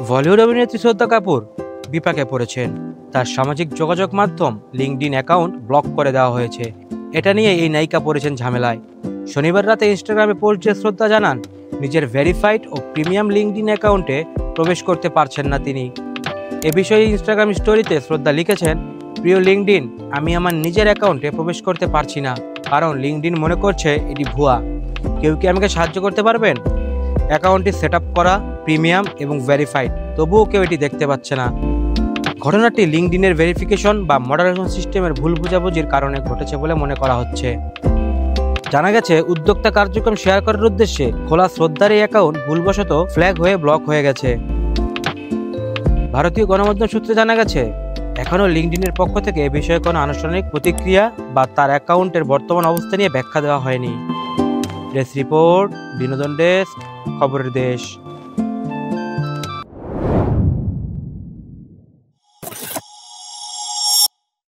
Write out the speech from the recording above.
বলিউড অভিনেত্রী শ্রদ্ধা কাপুর বিপাকে পড়েছেন। তার সামাজিক যোগাযোগ মাধ্যম লিঙ্কডইন অ্যাকাউন্ট ব্লক করে দেওয়া হয়েছে। এটা নিয়ে এই নায়িকা পড়েছেন ঝামেলায়। শনিবার রাতে ইনস্টাগ্রামে পোস্ট দিয়ে শ্রদ্ধা জানান, নিজের ভেরিফাইড ও প্রিমিয়াম লিঙ্কডইন অ্যাকাউন্টে প্রবেশ করতে পারছেন না তিনি। এ বিষয়ে ইনস্টাগ্রাম স্টোরিতে শ্রদ্ধা লিখেছেন, প্রিয় লিঙ্কডইন, আমি আমার নিজের অ্যাকাউন্টে প্রবেশ করতে পারছি না, কারণ লিঙ্কডইন মনে করছে এটি ভুয়া। কেউ কি আমাকে সাহায্য করতে পারবেন? অ্যাকাউন্টটি সেট আপ করা, প্রিমিয়াম এবং ভেরিফাইড, তবুও কেউ এটি দেখতে পাচ্ছে না। ঘটনাটি লিঙ্কডইনের ভেরিফিকেশন বা মডারেশন সিস্টেমের ভুল বোঝাবুঝির কারণে ঘটেছে বলে মনে করা হচ্ছে। জানা গেছে, উদ্যোক্তা কার্যক্রম শেয়ার করার উদ্দেশ্যে খোলা শ্রদ্ধার এই অ্যাকাউন্ট ভুলবশত ফ্ল্যাগ হয়ে ব্লক হয়ে গেছে। ভারতীয় গণমাধ্যম সূত্রে জানা গেছে, এখনও লিঙ্কডইনের পক্ষ থেকে এ বিষয়ে কোনো আনুষ্ঠানিক প্রতিক্রিয়া বা তার অ্যাকাউন্টের বর্তমান অবস্থা নিয়ে ব্যাখ্যা দেওয়া হয়নি। ডেস্ক রিপোর্ট, বিনোদন ডেস্ক, খবরের দেশ।